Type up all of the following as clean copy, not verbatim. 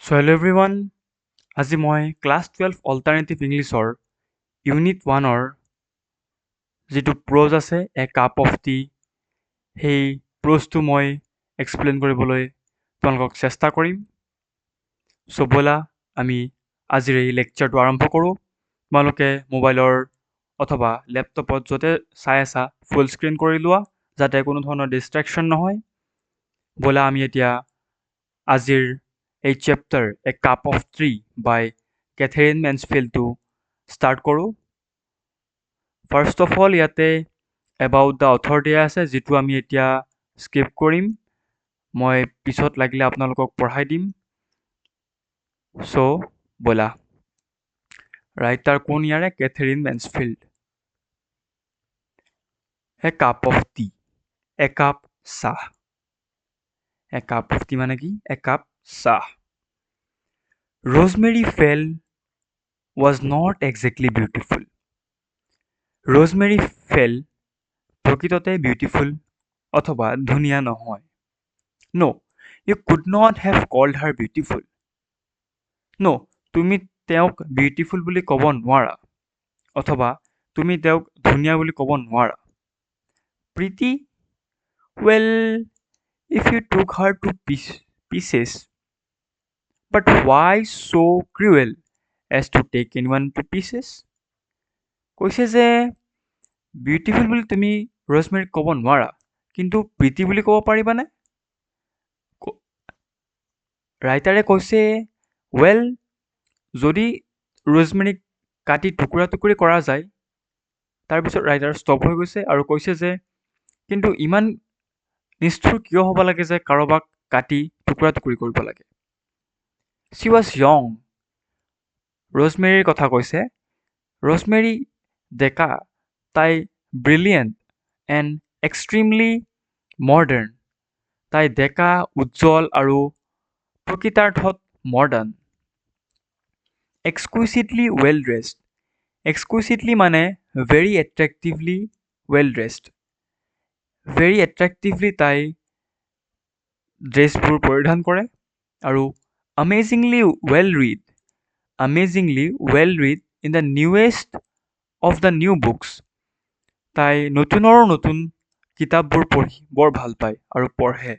So hello everyone, আজি মই class 12 alternative ইংলিছৰ ইউনিট 1ৰ যিটো প্ৰজ আছে এ কাপ অফ টি সেই প্ৰজটো মই এক্সপ্লেইন কৰিবলৈ তোমালোকক চেষ্টা কৰিম। চ' ব'লা আমি আজিৰ এই লেকচাৰটো আৰম্ভ কৰোঁ। তোমালোকে মোবাইলৰ অথবা লেপটপত য'তে চাই আছা ফুল স্ক্ৰীন কৰি লোৱা যাতে কোনো ধৰণৰ ডিষ্ট্ৰেকশ্যন নহয়। ব'লা আমি এতিয়া আজিৰ এই chapter a cup of tea by Katherine মেন্সফিল্ডটো ষ্টাৰ্ট কৰোঁ। ফাৰ্ষ্ট অফ অল ইয়াতে এবাউট দ্য অথৰ দিয়া আছে যিটো আমি এতিয়া স্কিপ কৰিম। মই পিছত লাগিলে আপোনালোকক পঢ়াই দিম। চ' ব'লা। ৰাইটাৰ কোন ইয়াৰে? Katherine Mansfield. A cup of tea, একাপ চাহ। এ কাপ অফ টি মানে কি? একাপ চাহ। Rosemary Fell was not exactly beautiful. Rosemary Fell প্ৰকৃততে বিউটিফুল অথবা ধুনীয়া নহয়। No, you could not have called her beautiful. No, তুমি তেওঁক বিউটিফুল বুলি ক'ব নোৱাৰা অথবা তুমি তেওঁক ধুনীয়া বুলি ক'ব নোৱাৰা। Pretty? Well, if you took her to pieces. But why so cruel as to take anyone to pieces? কৈছে যে বিউটিফুল বুলি তুমি ৰ'জমেৰীক ক'ব নোৱাৰা, কিন্তু প্ৰীতি বুলি ক'ব পাৰিবানে? ৰাইটাৰে কৈছে ৱেল, যদি ৰ'জমেৰীক কাটি টুকুৰা টুকুৰি কৰা যায়, তাৰপিছত ৰাইটাৰ ষ্টপ হৈ গৈছে আৰু কৈছে যে কিন্তু ইমান নিষ্ঠুৰ কিয় হ'ব লাগে যে কাৰোবাক কাটি টুকুৰা টুকুৰি কৰিব লাগে? She was young. ৰ'জমেৰীৰ কথা কৈছে। ৰ'জমেৰী ডেকা, তাই ব্ৰিলিয়েণ্ট এণ্ড এক্সট্ৰিমলি মডাৰ্ণ। তাই ডেকা, উজ্জ্বল আৰু প্ৰকৃতাৰ্থত modern. Exquisitely well dressed. Exquisitely মানে very attractively well dressed. Very attractively তাই ড্ৰেছবোৰ পৰিধান কৰে আৰু amazingly well read. Amazingly well read in the newest of the new books. তাই নতুনৰ নতুন কিতাপবোৰ পঢ়ি বৰ ভাল পায় আৰু পঢ়ে।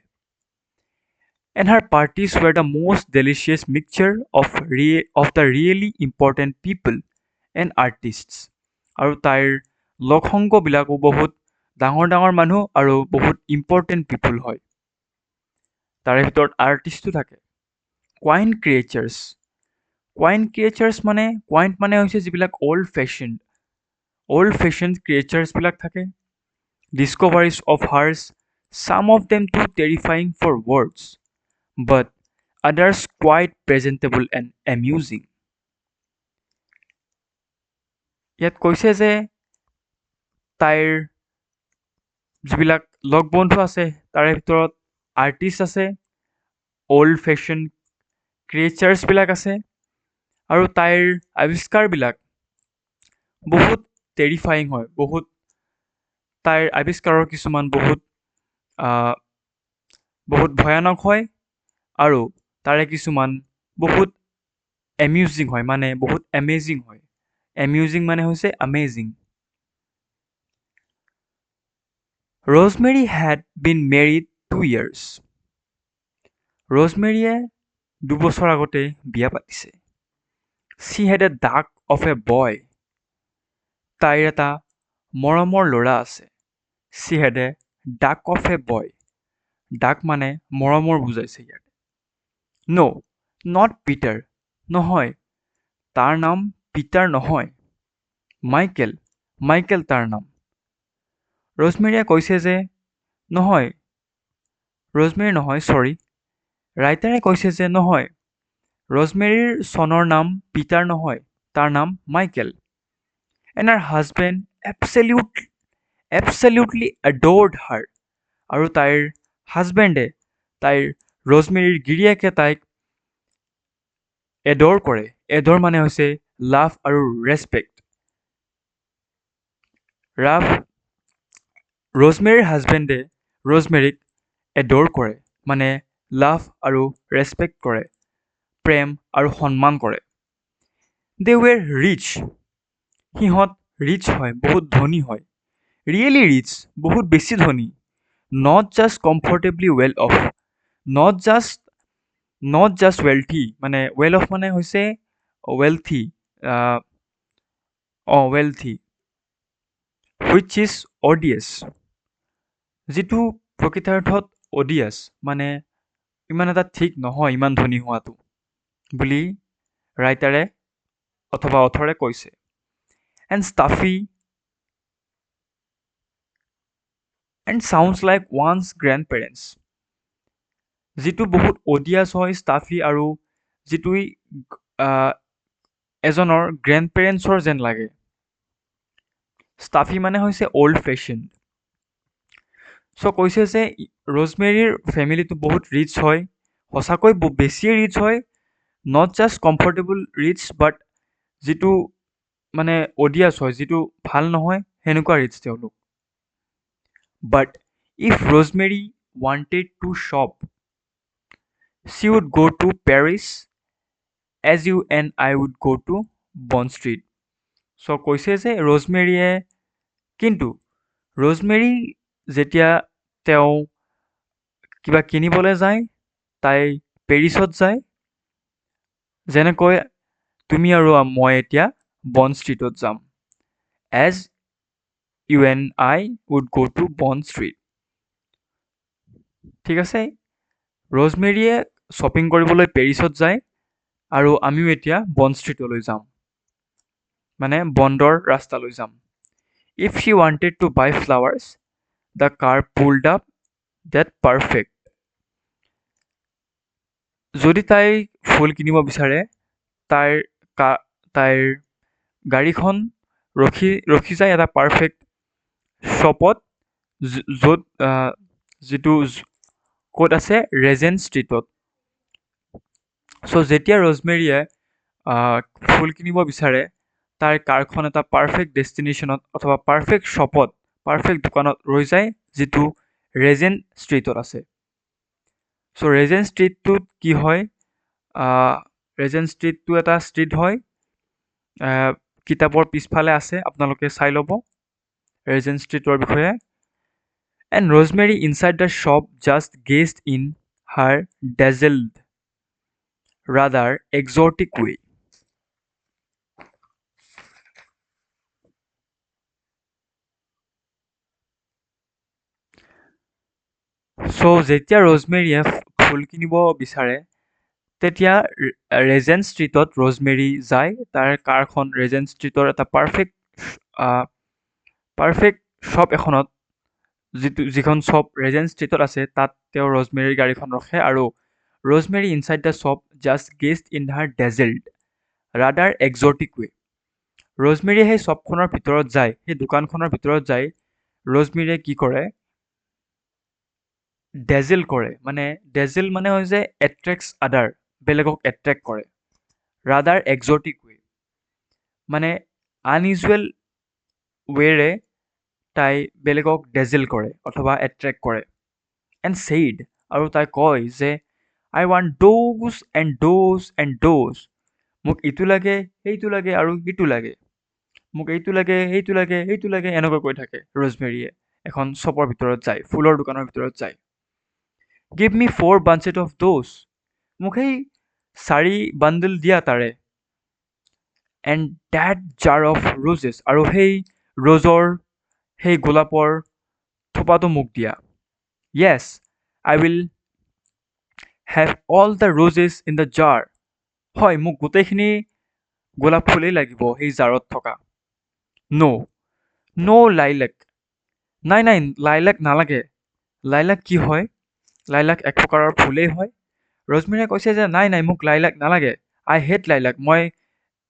And her parties were the most delicious mixture of the really important people and artists. আৰু তাইৰ লগ সংগবিলাকো বহুত ডাঙৰ ডাঙৰ মানুহ আৰু বহুত ইম্পৰ্টেণ্ট পিপুল হয়। তাৰে ভিতৰত আৰ্টিষ্টো থাকে। কোৱাইণ্ট ক্ৰিয়েচাৰ্ছ। কোৱাইণ্ট ক্ৰিয়েচাৰ্ছ মানে কোৱাইণ্ট মানে হৈছে যিবিলাক অল্ড ফেশ্বন ক্ৰিয়েচাৰ্ছবিলাক থাকে। ডিস্কভাৰিজ of harsh, some of them too terrifying for words, but others quite presentable and amusing. ইয়াত কৈছে যে তাইৰ যিবিলাক লগ বন্ধু আছে তাৰে ভিতৰত আৰ্টিষ্ট আছে, অল্ড ফেশ্বন ক্ৰিয়েচাৰ্ছবিলাক আছে আৰু তাইৰ আৱিষ্কাৰবিলাক বহুত টেৰিফাইং হয়। তাইৰ আৱিষ্কাৰৰ কিছুমান বহুত ভয়ানক হয় আৰু তাৰে কিছুমান বহুত এমিউজিং হয়, মানে বহুত এমেজিং হয়। এমিউজিং মানে হৈছে amazing. Rosemary had been married 2 years. ৰ'জমেৰীয়ে 2 বছৰ আগতে বিয়া পাতিছে। She had a duck of a boy. তাইৰ এটা মৰমৰ ল'ৰা আছে। She had a duck of a boy. ডাক মানে মৰমৰ বুজাইছে ইয়াতে। No, not Peter. নহয়, তাৰ নাম পিটাৰ নহয়। মাইকেল তাৰ নাম। ৰ'জমেৰীয়ে কৈছে যে নহয়, ৰ'জমেৰী নহয়, চৰি। ৰাইটাৰে কৈছে যে নহয়, ৰ'জমেৰীৰ চনৰ নাম পিটাৰ নহয়, তাৰ নাম Michael. And her husband absolutely adored her. আৰু তাইৰ হাজবেণ্ডে, তাইৰ ৰ'জমেৰীৰ গিৰিয়েকে তাইক এডৰ কৰে। এডৰ মানে হৈছে লাভ আৰু ৰেচপেক্ট। ৰ'জমেৰীৰ হাজবেণ্ডে ৰ'জমেৰীক এডৰ কৰে, মানে লাভ আৰু ৰেচপেক্ট কৰে। প্ৰেম আৰু সন্মান কৰে। দে ৱেৰ ৰিচ, সিহঁত ৰিচ হয়, বহুত ধনী হয়, ৰিয়েলি ৰিচ, বহুত বেছি ধনী, not just comfortably well off, not just wealthy, মানে ৱেল অফ মানে হৈছে ৱেলথি, ৱেলথি, হুইচ ইজ অডিয়াছ, যিটো প্ৰকৃতাৰ্থত অডিয়াছ, মানে ইমান এটা ঠিক নহয় ইমান ধনী হোৱাটো বুলি ৰাইটাৰে অথবা অথৰে কৈছে। And stuffy and sounds like one's grandparents, যিটো বহুত অডিয়াছ হয় ষ্টাফি আৰু যিটো এজনৰ গ্ৰেণ্ড পেৰেণ্টছৰ যেন লাগে। ষ্টাফি মানে হৈছে অল্ড ফেশ্বন। চ' কৈছে যে ৰ'জমেৰীৰ ফেমিলিটো বহুত ৰিচ হয়, সঁচাকৈ বেছিয়ে ৰিচ হয়, নট জাষ্ট কমফৰ্টেবল ৰিচ বাট যিটো মানে অডিয়াছ হয়, যিটো ভাল নহয় সেনেকুৱা ৰিচ তেওঁলোক। But if Rosemary wanted to shop, she would go to Paris as you and I would go to Bond Street. চ' কৈছে যে কিন্তু ৰ'জমেৰী যেতিয়া তেওঁ কিবা কিনিবলৈ যায়, তাই পেৰিছত যায়, যেনেকৈ তুমি আৰু মই এতিয়া বণ্ড ষ্ট্ৰীটত যাম, as you and I would go' to Bond Street. ঠিক আছে, ৰ'জমেৰীয়ে শ্বপিং কৰিবলৈ পেৰিছত যায় আৰু আমিও এতিয়া বণ্ড ষ্ট্ৰীটলৈ যাম, মানে বণ্ডৰ ৰাস্তালৈ যাম। If she wanted to buy flowers, the car pulled up dead perfect. যদি তাই ফুল কিনিব বিচাৰে, তাইৰ গাড়ীখন ৰখি যায় এটা পাৰফেক্ট শ্বপত, য'ত যিটো ক'ত আছে, ৰেজেণ্ট ষ্ট্ৰীটত। চ' যেতিয়া ৰ'জমেৰীয়ে ফুল কিনিব বিচাৰে, তাইৰ কাৰখন এটা পাৰফেক্ট ডেষ্টিনেশ্যনত অথবা পাৰফেক্ট শ্বপত, পাৰফেক্ট দোকানত ৰৈ যায়, যিটো ৰেজেণ্ট ষ্ট্ৰীটত আছে। চ' ৰেজেণ্ট ষ্ট্ৰীটটোত কি হয়, ৰেজেণ্ট ষ্ট্ৰীটটো এটা ষ্ট্ৰীট হয়, কিতাপৰ পিছফালে আছে, আপোনালোকে চাই ল'ব ৰেজেণ্ট ষ্ট্ৰীটৰ বিষয়ে। And Rosemary inside the shop just gazed in her dazzled rather exotic way. So' যেতিয়া ৰ'জমেৰীয়ে ফুল কিনিব বিচাৰে, তেতিয়া ৰেজেণ্ট ষ্ট্ৰীটত ৰ'জমেৰী যায়, তাৰ কাৰখন ৰেজেণ্ট ষ্ট্ৰীটৰ এটা পাৰফেক্ট শ্বপ এখনত, যিখন শ্বপ ৰেজেণ্ট ষ্ট্ৰীটত আছে, তাত তেওঁ ৰ'জমেৰীৰ গাড়ীখন ৰখে, আৰু Rosemary inside the shop just gazed in her dazzled rather exotic way. ৰ'জমেৰীয়ে সেই শ্বপখনৰ ভিতৰত যায়, সেই দোকানখনৰ ভিতৰত যায়, ৰ'জমেৰীয়ে কি কৰে, ডেজেল কৰে, মানে ডেজেল মানে হৈছে এট্ৰেক্টছ আদাৰ, বেলেগক এট্ৰেক্ট কৰে, ৰাডাৰ এক্সটিক ৱে, মানে আনইউজুৱেল ৱেৰে তাই বেলেগক ডেজেল কৰে অথবা এট্ৰেক্ট কৰে। এণ্ড ছেইড, আৰু তাই কয় যে I want those and those and those, মোক ইটো লাগে, সেইটো লাগে আৰু ইটো লাগে, মোক এইটো লাগে, সেইটো লাগে, সেইটো লাগে, এনেকৈ কৈ থাকে ৰ'জমেৰীয়ে এখন শ্বপৰ ভিতৰত যায়, ফুলৰ দোকানৰ ভিতৰত যায়। Give me 4 bunches of those, মোক সেই 4 বাণ্ডেল দিয়া তাৰে। And that jar of roses, আৰু সেই সেই গোলাপৰ থোপাটো মোক দিয়া। Yes, I will have all the roses in the jar, হয়, মোক গোটেইখিনি গোলাপ ফুলেই লাগিব সেই জাৰত থকা। ন' লাইলাক, নাই লাইলাক নালাগে। লাইলাক কি হয়, লাইলাক এক প্ৰকাৰৰ ফুলেই হয়। ৰ'জমেৰীয়ে কৈছে যে নাই মোক লাইলাক নালাগে, আই হেট লাইলাক, মই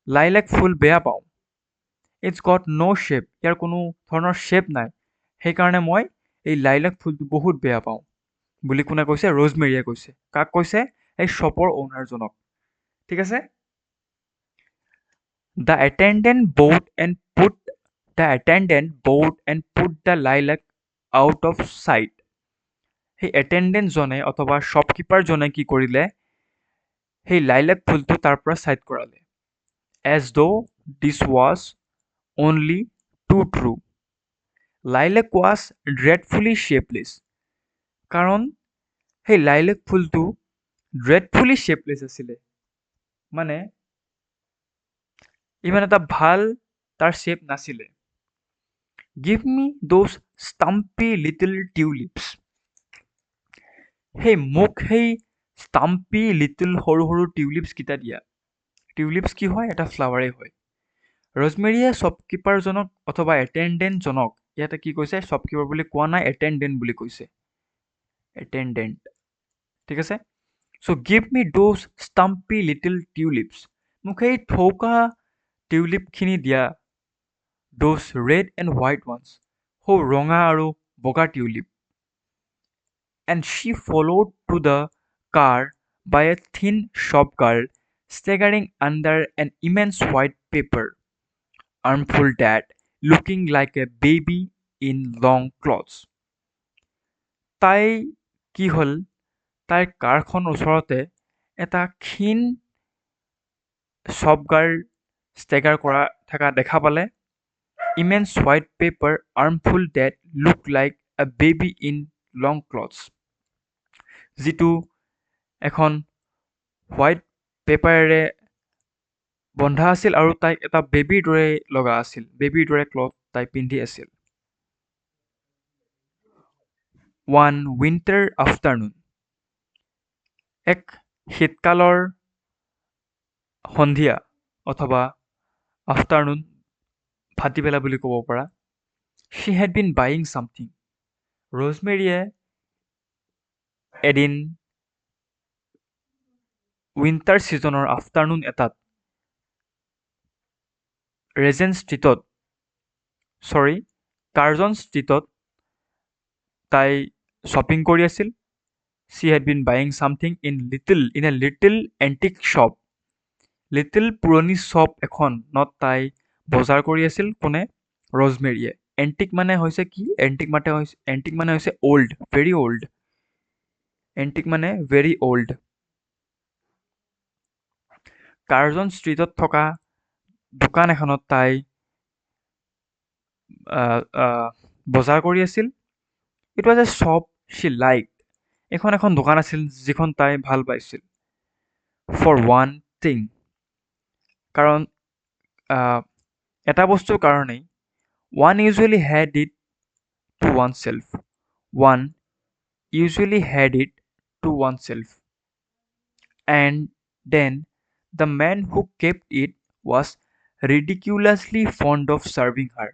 লাইলাক ফুল বেয়া পাওঁ। ইটছ গট ন' শ্বেপ, ইয়াৰ কোনো ধৰণৰ শ্বেপ নাই, সেইকাৰণে মই এই লাইলাক ফুলটো বহুত বেয়া পাওঁ বুলি কোনে কৈছে, ৰ'জমেৰীয়ে কৈছে। কাক কৈছে, এই শ্বপৰ অ'নাৰজনক। ঠিক আছে। The attendant bowed and put the lilac out of sight. সেই এটেণ্ডেণ্টজনে অথবা শ্বপকিপাৰজনে কি কৰিলে, সেই লাইলাক ফুলটো তাৰ পৰা ছাইড কৰালে, as though this was only too true. Lilac was dreadfully shapeless, কাৰণ সেই লাইলাক ফুলটো dreadfully shapeless আছিলে, মানে ইমান এটা ভাল তাৰ শ্বেপ নাছিলে। Give me those stumpy little tulips. মোক সেই stumpy little সৰু সৰু tulips কেইটা দিয়া। Tulips কি হয়? এটা ফ্লাৱাৰে হয়। ৰজমেৰীয়ে শ্বপকিপাৰজনক অথবা এটেণ্ডেণ্টজনক, ইয়াতে কি কৈছে? শ্বপকিপাৰ বুলি কোৱা নাই, এটেণ্ডেণ্ট বুলি কৈছে। এটেণ্ডেণ্ট, ঠিক আছে? চ' গিভ মি দ'জ ষ্টাম্পি লিটিল টিউলিপছ। মোক সেই থৌকা টিউলিপখিনি দিয়া। দ'জ ৰেড এণ্ড হোৱাইট ওৱানছ, সৌ ৰঙা আৰু বগা tulip. And she followed to the car by a thin shop girl staggering under an immense white paper armful that looking like a baby in long clothes. তাই কি হ'ল, তাইৰ কাৰখন ওচৰতে এটা ক্ষীণ shop girl ষ্টেগাৰ কৰা থকা দেখা পালে। Immense white paper armful that looked like a baby in long clothes, যিটো এখন হোৱাইট পেপাৰেৰে বন্ধা আছিল আৰু তাইক এটা বেবীৰ দৰে লগা আছিল, বেবীৰ দৰে ক্লথ তাই পিন্ধি আছিল। One winter afternoon, এক শীতকালৰ সন্ধিয়া অথবা আফটাৰনুন, ভাটিবেলা বুলি ক'ব পাৰা। She had been buying something. ৰজমেৰীয়ে এদিন উইণ্টাৰ ছিজনৰ আফটাৰনুন এটাত কাৰ্জন ষ্ট্ৰীটত তাই শ্বপিং কৰি আছিল। She had been buying something in a little antique shop. Little পুৰণি শ্বপ এখনত তাই বজাৰ কৰি আছিল। কোনে? ৰজমেৰীয়ে। এণ্টিক মানে হৈছে কি? এণ্টিক মানে হৈছে অল্ড, ভেৰি অল্ড। এণ্টিক মানে ভেৰি অল্ড। কাৰ্জন ষ্ট্ৰীটত থকা দোকান এখনত তাই বজাৰ কৰি আছিল। It was A shop Shi liked. এখন দোকান আছিল যিখন তাই ভাল পাইছিল। ফৰ ওৱান থিং, কাৰণ এটা বস্তুৰ কাৰণেই। One usually had it to oneself. And then the man who kept it was ridiculously fond of serving her.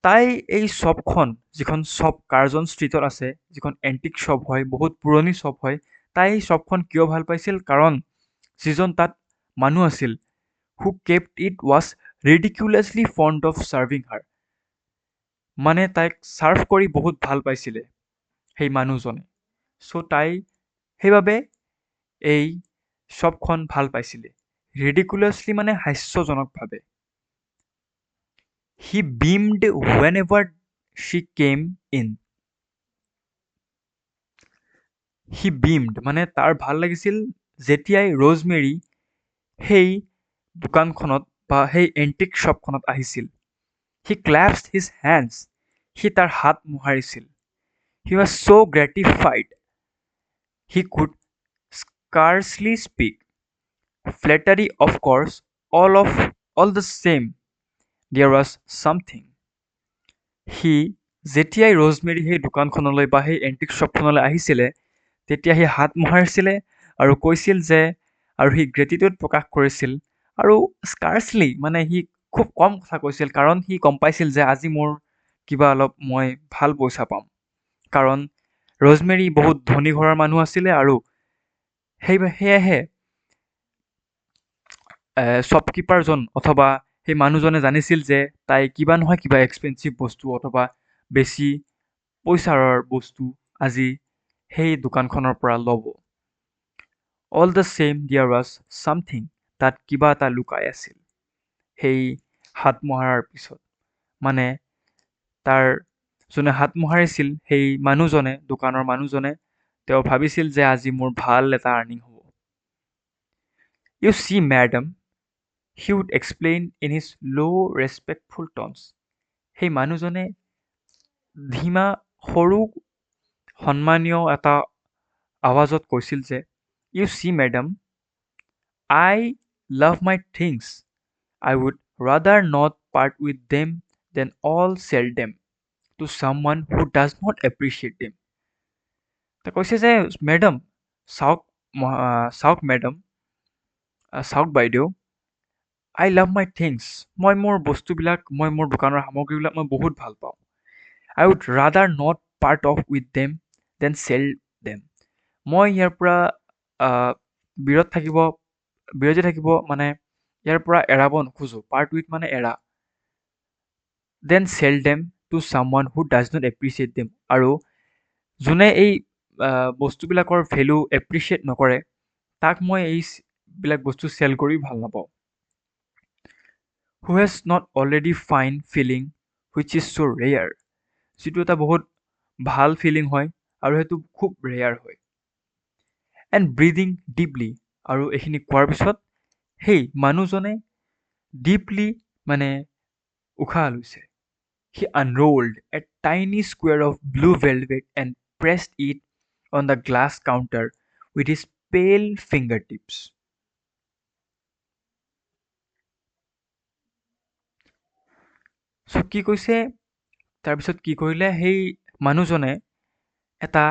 তাই এই শ্বপখন, যিখন শ্বপ কাৰ্জন ষ্ট্ৰীটত আছে, যিখন এণ্টিক শ্বপ হয়, বহুত পুৰণি শ্বপ হয়, তাই এই শ্বপখন কিয় ভাল পাইছিল? কাৰণ যিজন তাত মানুহ আছিল, who kept it was ridiculously fond of serving her, মানে তাইক ছাৰ্ভ কৰি বহুত ভাল পাইছিলে সেই মানুহজনে। চ' তাই সেইবাবে এই শ্বপখন ভাল পাইছিলে। ৰিডিকুলাছলি মানে হাস্যজনকভাৱে। He beamed whenever she came in. He beamed মানে তাৰ ভাল লাগিছিল যেতিয়াই ৰজমেৰী সেই দোকানখনত বা সেই এণ্টিক শ্বপখনত আহিছিল। He clasped his hands. সি তাৰ হাত মোহাৰিছিল। He was so gratified. He could scarcely speak. Flattery, of course, all the same. There was something. সি যেতিয়াই ৰজমেৰী সেই দোকানখনলৈ বা সেই এণ্টিক শ্বপখনলৈ আহিছিলে, তেতিয়া সি হাত মোহাৰিছিলে আৰু কৈছিল যে, আৰু সি গ্ৰেটিটিউড প্ৰকাশ কৰিছিল, আৰু স্কাৰ্চলি মানে সি খুব কম কথা কৈছিল, কাৰণ সি গম পাইছিল যে আজি মোৰ কিবা অলপ মই ভাল পইচা পাম। কাৰণ ৰজমেৰী বহুত ধনী ঘৰৰ মানুহ আছিলে আৰু সেয়েহে শ্বপকিপাৰজন অথবা সেই মানুহজনে জানিছিল যে তাই কিবা নহয় কিবা এক্সপেঞ্চিভ বস্তু অথবা বেছি পইচাৰ বস্তু আজি সেই দোকানখনৰ পৰা ল'ব। All the same there was something, তাত কিবা এটা লুকাই আছিল সেই হাত মোহাৰাৰ পিছত। মানে তাৰ যোনে হাত মোহাৰিছিল সেই মানুহজনে, দোকানৰ মানুহজনে, তেওঁ ভাবিছিল যে আজি মোৰ ভাল এটা আৰ্নিং হ'ব। You see, madam, he would explain in his low, respectful tones. সেই মানুহজনে ধীমা সৰু সন্মানীয় এটা আৱাজত কৈছিল যে, You see, madam, I love my things. I would rather not part with them than all sell them to someone who does not appreciate them. তেওঁ কৈছে যে মেডাম চাওক চাওক মেডাম চাওক বাইদেউ আই লাভ মাই থিংছ মই মোৰ বস্তুবিলাক মই মোৰ দোকানৰ সামগ্ৰীবিলাক মই বহুত ভাল পাওঁ I would rather not part of with them than sell them মই ইয়াৰ পৰা বিৰতি থাকিব মানে ইয়াৰ পৰা এৰাব নোখোজোঁ পাৰ্ট উইথ মানে এৰা then sell them to someone who does not appreciate them আৰু যোনে এই বস্তুবিলাকৰ ভেলু এপ্ৰিচিয়েট নকৰে তাক মই এইবিলাক বস্তু চেল কৰি ভাল নাপাওঁ who has not already fine feeling which is so' rare যিটো এটা বহুত ভাল ফিলিং হয় আৰু সেইটো খুব ৰেয়াৰ হয় এণ্ড ব্ৰিডিং ডিপলি আৰু এইখিনি কোৱাৰ পিছত সেই মানুহজনে ডিপলি মানে উশাহ লৈছে He unrolled a tiny square of blue velvet and pressed it on the glass counter with his pale fingertips. So কি কৈছে তাৰপিছত কি কৰিলে সেই মানুহজনে এটা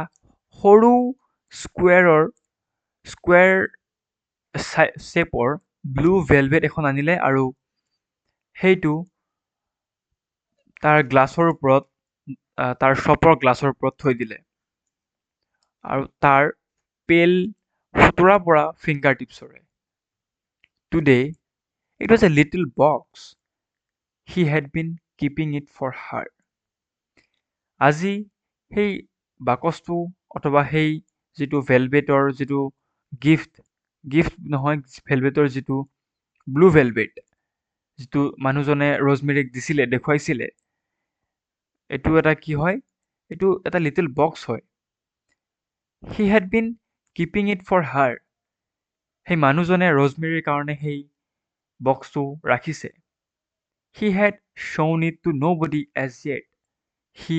সৰু স্কুৱেৰ শ্বেপৰ ব্লু ভেলভেট এখন আনিলে আৰু সেইটো তাৰ গ্লাছৰ ওপৰত তাৰ শ্বপৰ গ্লাছৰ ওপৰত থৈ দিলে আৰু তাৰ পেল সোঁতৰা পৰা ফিংগাৰ টিপছৰে today it was a little box he had been keeping it for her আজি সেই বাকচটো অথবা সেই যিটো ভেলভেটৰ যিটো গিফ্ট নহয় ভেলভেটৰ যিটো ব্লু ভেলভেট যিটো মানুহজনে ৰজমেৰীক দিছিলে দেখুৱাইছিলে এইটো এটা কি হয় এইটো এটা লিটল বক্স হয় he had been keeping it for her সেই মানুহজনে ৰজমেৰীৰ কাৰণে সেই বক্সটো ৰাখিছে he had shown it to nobody as yet সি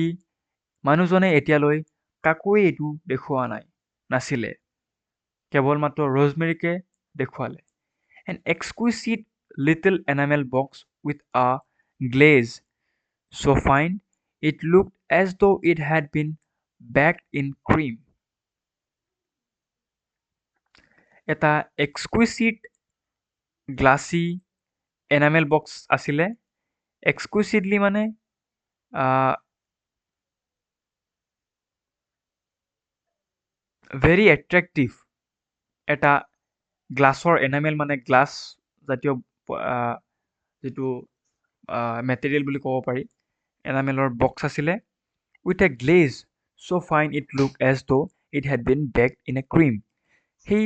মানুহজনে এতিয়ালৈ কাকোৱে এইটো দেখুওৱা নাছিলে কেৱল মাত্ৰ ৰজমেৰীকে দেখুৱালে an exquisite little enamel box with a glaze so fine it looked as though it had been baked in cream. এটা এক্সকুইচিট গ্লাছী এনামেল বক্স আছিলে এক্সকুইচিটলি মানে ভেৰি এট্ৰেক্টিভ এটা গ্লাছৰ এনামেল মানে গ্লাছ জাতীয় যিটো মেটেৰিয়েল বুলি ক'ব পাৰি এনামেলৰ বক্স আছিলে with a glaze so' fine it look as though' it had been baked in a cream সেই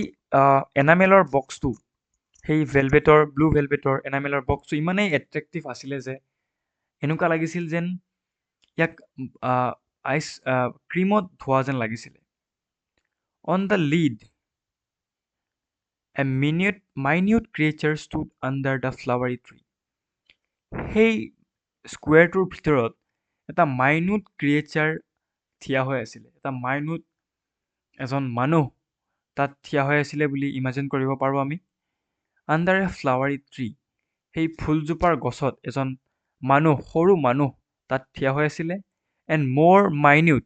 এনামেলৰ বক্সটো সেই ব্লু ভেলভেটৰ এনামেলৰ বক্সটো ইমানেই এট্ৰেক্টিভ আছিলে যে এনেকুৱা লাগিছিল যেন ইয়াক ক্ৰীমত ধোৱা যেন লাগিছিলে on the lead a minute creature stood under the flowery tree. সেই স্কুৱেৰটোৰ ভিতৰত এটা মাইনিউট ক্ৰিয়েচাৰ থিয়া হৈ আছিলে এটা মাইনিউট এজন মানুহ তাত থিয়া হৈ আছিলে বুলি ইমাজিন কৰিব পাৰোঁ আমি আণ্ডাৰ এ ফ্লাৱাৰী ট্ৰী সেই ফুলজোপাৰ গছত এজন সৰু মানুহ তাত থিয়া হৈ আছিলে এণ্ড মোৰ মাইনিউট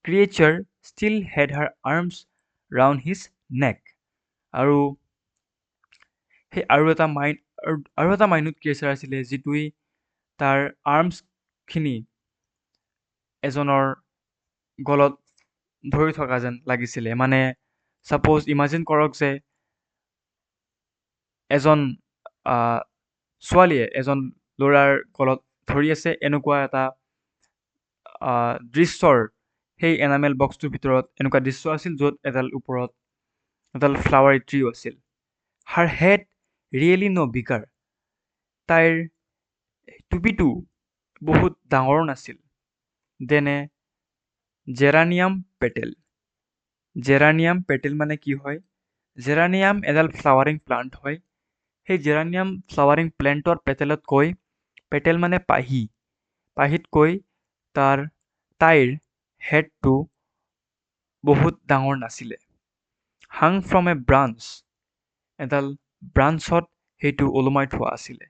ক্ৰিয়েচাৰ ষ্টিল হেড হাৰ আৰ্মছ ৰাউণ্ড হিজ নেক আৰু সেই আৰু এটা মাইনিউট ক্ৰিয়েচাৰ আছিলে যিটোৱে তাৰ আৰ্মছখিনি এজনৰ গলত ধৰি থকা যেন লাগিছিলে মানে ছাপ'জ ইমাজিন কৰক যে এজন ছোৱালীয়ে এজন ল'ৰাৰ গলত ধৰি আছে এনেকুৱা এটা দৃশ্যৰ সেই এনামেল বক্সটোৰ ভিতৰত এনেকুৱা দৃশ্য আছিল য'ত এডাল ফ্লাৱাৰী ট্ৰীও আছিল হাৰ হেড ৰিয়েলি ন' বিগাৰ তাইৰ টুপিটো বহুত ডাঙৰ নাছিল দেনে জেৰানিয়াম পেটেল মানে কি হয় জেৰানিয়াম এডাল ফ্লাৱাৰিং প্লাণ্ট হয়। সেই জেৰানিয়াম ফ্লাৱাৰিং প্লেণ্টৰ পেটেলতকৈ, পেটেল মানে পাহি, পাহিতকৈ তাইৰ হেডটো বহুত ডাঙৰ নাছিলে। হাং ফ্ৰম এ ব্ৰাঞ্চ, এডাল ব্ৰাঞ্চত সেইটো ওলোমাই থোৱা আছিলে।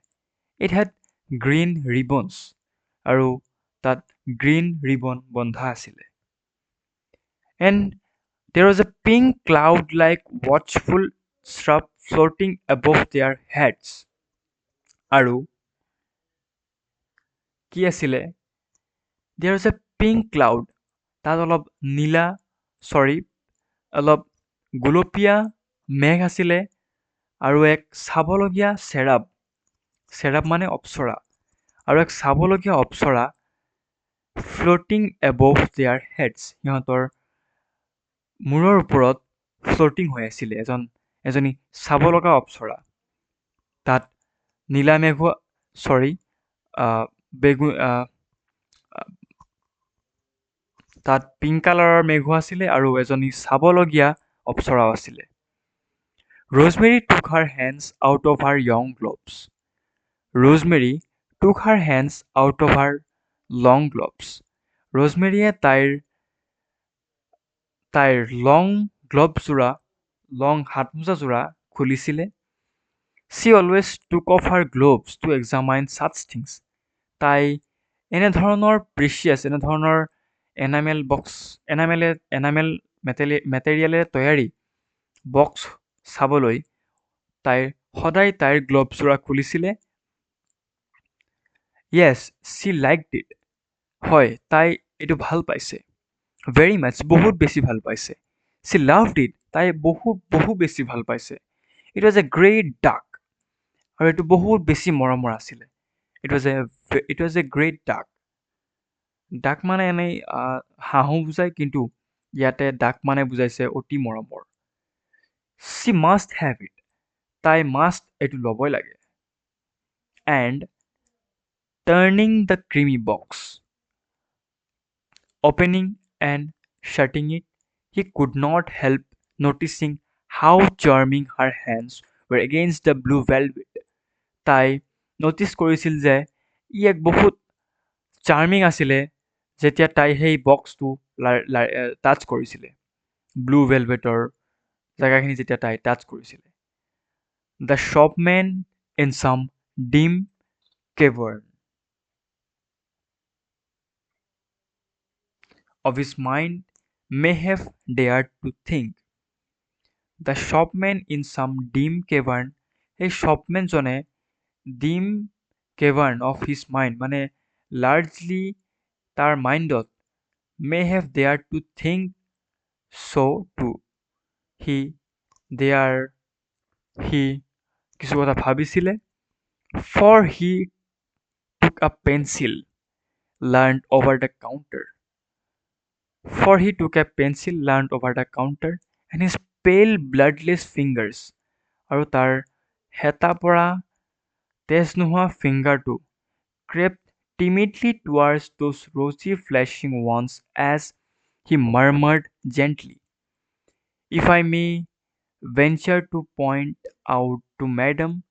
ইট হেড গ্ৰীণ ৰিবনছ, আৰু তাত গ্ৰীণ ৰিবন বন্ধা আছিলে। And there was a pink cloud-like watchful shrub floating above their heads. আৰু কি আছিলে? There was a pink cloud. তাত অলপ নীলা, অলপ গোলপীয়া মেঘ আছিলে, আৰু এক চাবলগীয়া চেৰাব মানে অপ্সৰা, আৰু এক চাবলগীয়া অপ্সৰা ফ্লটিং এবভ দেয়াৰ হেডছ, সিহঁতৰ মূৰৰ ওপৰত ফ্লটিং হৈ আছিলে এজনী চাব লগা অপ্সৰা। তাত নীলা মেঘো বেগু তাত পিংক কালাৰৰ মেঘো আছিলে, আৰু এজনী চাবলগীয়া অপ্সৰাও আছিলে। Rosemary took her hands out of her young gloves. Rosemary took her hands out of her long gloves. ৰজমেৰীয়ে তাইৰ লং গ্লভছযোৰা, লং হাতমোজাযোৰা খুলিছিলে। She always took off her gloves to examine such things. তাই এনেধৰণৰ এনেধৰণৰ এনামেল মেটেৰিয়েলেৰে তৈয়াৰী বক্স চাবলৈ তাই সদায় তাইৰ গ্লভছযোৰা খুলিছিলে। Yes, she liked it. হয়, তাই এইটো ভাল পাইছে। Very much, বহুত বেছি ভাল পাইছে। She loved it. তাই বহু বেছি ভাল পাইছে। It was a great duck. আৰু এইটো বহুত বেছি মৰমৰ আছিলে। It was a great duck. ডাক মানে এনেই হাঁহো বুজায়, কিন্তু ইয়াতে ডাক মানে বুজাইছে অতি মৰমৰ। She must have it. তাই must এইটো ল'বই লাগে। And turning the creamy box, opening and shutting it, he could not help noticing how charming her hands were against the blue velvet. তাই ন'টিচ কৰিছিল যে ই এক বহুত চাৰ্মিং আছিলে যেতিয়া তাই সেই বক্সটো টাচ কৰিছিলে, ব্লু ভেলভেটৰ জেগাখিনি যেতিয়া তাই টাচ কৰিছিলে। The shopman in some dim cavern of his mind may have dared to think. The shopman in some dim cavern, সেই শ্বপমেনজনে dim cavern of his mind মানে লাৰ্জলি তাৰ মাইণ্ডত may have dared to think so' too, সি কিছু কথা ভাবিছিলে। For he took a pencil leant over the counter, For he took a pencil learned over the counter, and his pale bloodless fingers, আৰু তাৰ হেতা পৰা তেজ নোহোৱা ফিংগাৰটো crept timidly towards those rosy flashing ones as he murmured gently, If I may venture to point out to madam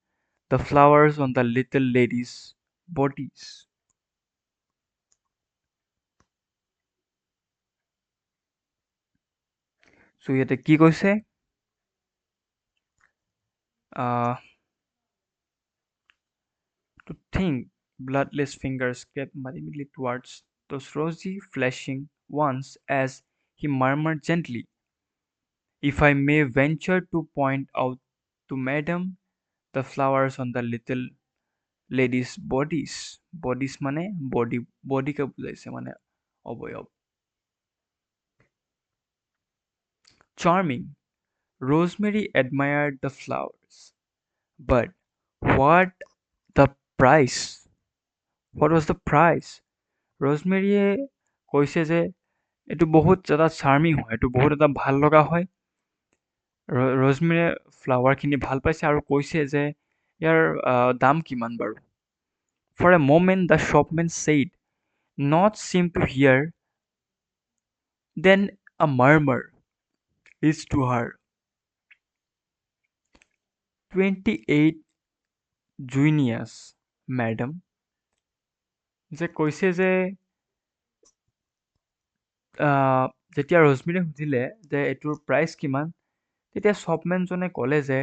the flowers on the little ladies' bodies. So ইয়াতে কি কৈছে? To think, bloodless fingers crept timidly towards those rosy flashing ones as he murmured gently, If I may venture to point out to madam the flowers on the little ladies' bodies. Bodies মানে বডিকে বুজাইছে মানে অবয়ব। Charming. Rosemary admired the flowers. But what the price? What was the price? ৰজমেৰীয়ে কৈছে যে এইটো বহুত এটা charming হয়, এইটো বহুত এটা ভাল লগা হয়। ৰজমেৰীয়ে ফ্লাৱাৰখিনি ভাল পাইছে আৰু কৈছে যে ইয়াৰ দাম কিমান বাৰু? For a moment the shopman said, not seem to hear, then a murmur reached to her. 28 জুনিয়াছ madam যে কৈছে যে যেতিয়া ৰজমিৰে সুধিলে যে এইটোৰ প্ৰাইচ কিমান তেতিয়া শ্বপমেনজনে ক'লে যে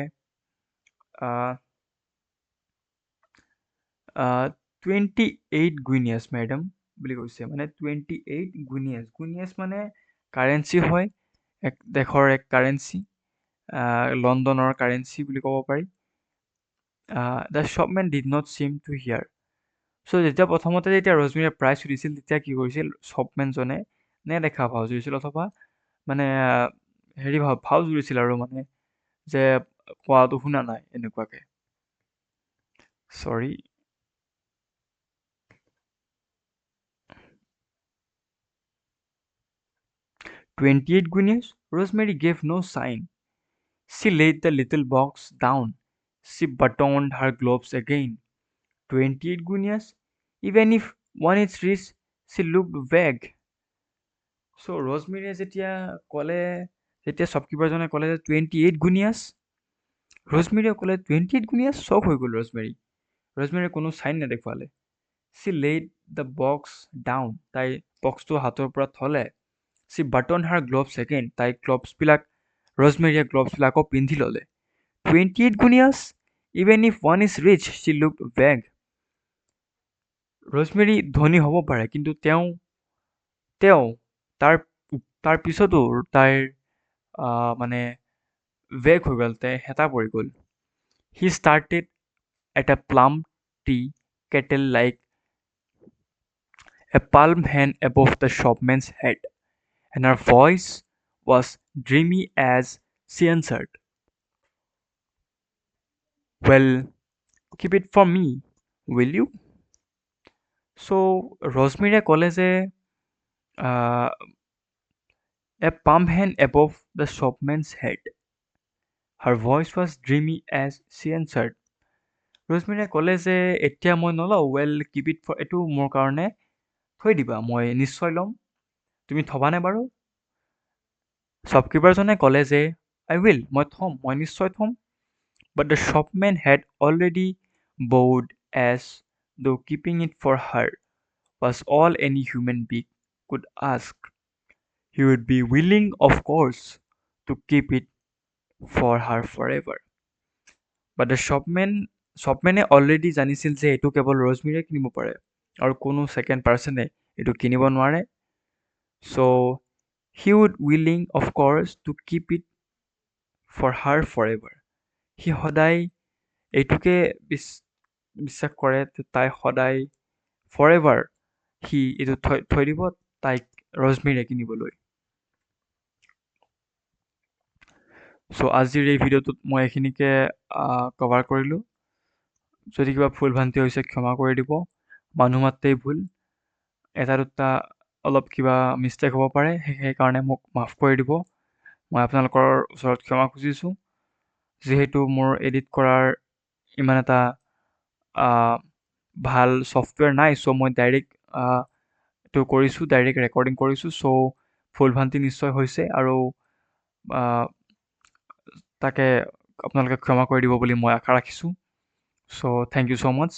28 গুইনিয়াছ মেডাম বুলি কৈছে মানে 28 গুইনিয়াছ গুইনিয়াছ মানে কাৰেঞ্চি হয় দেশৰ এক কাৰেঞ্চি লণ্ডনৰ কাৰেঞ্চি বুলি ক'ব পাৰি the shopman did not seem to hear so' যেতিয়া প্ৰথমতে যেতিয়া ৰজমিৰে প্ৰাইচ সুধিছিল তেতিয়া কি কৰিছিল শ্বপমেনজনে নেদেখা ভাও জুৰিছিল অথবা মানে হেৰি ভাও জুৰিছিল আৰু মানে যে কোৱাটো শুনা নাই এনেকুৱাকে চৰি 28 guineas? Rosemary gave no sign. She laid the little box down. She buttoned her gloves again. 28 guineas? Even if one is rich, she looked vague. So Rosemaryয়ে যেতিয়া শ্বপকিপাৰজনে ক'লে যে 28 গুনিয়াছ ৰজমেৰীয়ে ক'লে 28 গুনিয়াছ চক হৈ গ'ল ৰজমেৰীয়ে কোনো চাইন নেদেখুৱালে she laid the box down তাই বক্সটো হাতৰ পৰা থ'লে she button her gloves again তাই ৰজমেৰীয়ে গ্লভছবিলাক আকৌ পিন্ধি ল'লে 28 guineas even if one is rich she look vague Rosemary ধনী হ'ব পাৰে কিন্তু তেওঁ তাৰ পিছতো তাইৰ মানে বেগ হৈ গ'ল তাই হেতা পৰি গ'ল he started at a plum tea kettle like a palm hand above the shopman's head, and her voice was dreamy as she answered, "Well, keep it for me, will you?" So Rosemaryয়ে ক'লে যে a palm hand above the shopman's head. Her voice was dreamy as she answered. ৰজমেৰীয়ে ক'লে যে এতিয়া মই নলওঁ well keep it for এইটো মোৰ কাৰণে থৈ দিবা মই নিশ্চয় ল'ম তুমি থবানে বাৰু শ্বপকিপাৰজনে ক'লে যে আই উইল মই নিশ্চয় থ'ম but the shopman had already bowed as though keeping it for her was all any human being could ask. He would be willing, of course, to keep it for her forever. But the শ্বপমেনে already জানিছিল যে এইটো কেৱল ৰজমিৰে কিনিব পাৰে আৰু কোনো second পাৰ্চনে এইটো কিনিব নোৱাৰে so' he would willing of course to keep it for her forever সি সদায় এইটোকে বিশ্বাস কৰে তাই সদায় ফৰ এভাৰ সি এইটো থৈ দিব তাইক ৰজমিৰে কিনিবলৈ চ' আজিৰ এই ভিডিঅ'টোত মই এইখিনিকে কভাৰ কৰিলোঁ যদি কিবা ভুল ভ্ৰান্তি হৈছে ক্ষমা কৰি দিব মানুহ মাত্ৰেই ভুল এটা দুটা অলপ কিবা মিষ্টেক হ'ব পাৰে সেইকাৰণে মোক মাফ কৰি দিব মই আপোনালোকৰ ওচৰত ক্ষমা খুজিছোঁ যিহেতু মোৰ এডিট কৰাৰ ইমান এটা ভাল ছফ্টৱেৰ নাই চ' মই ডাইৰেক্ট এইটো কৰিছোঁ ডাইৰেক্ট ৰেকৰ্ডিং কৰিছোঁ চ' ভুল ভ্ৰান্তি নিশ্চয় হৈছে আৰু তাকে আপোনালোকে ক্ষমা কৰি দিব বুলি মই আশা ৰাখিছোঁ চ' থেংক ইউ ছ' মাছ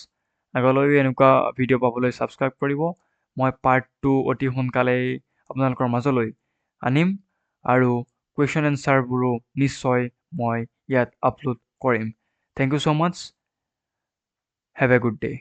আগলৈও এনেকুৱা ভিডিঅ' পাবলৈ ছাবস্ক্ৰাইব কৰিব মই পাৰ্ট 2 অতি সোনকালেই আপোনালোকৰ মাজলৈ আনিম আৰু কুৱেশ্যন এনচাৰবোৰো নিশ্চয় মই ইয়াত আপলোড কৰিম thank you so' much have a good day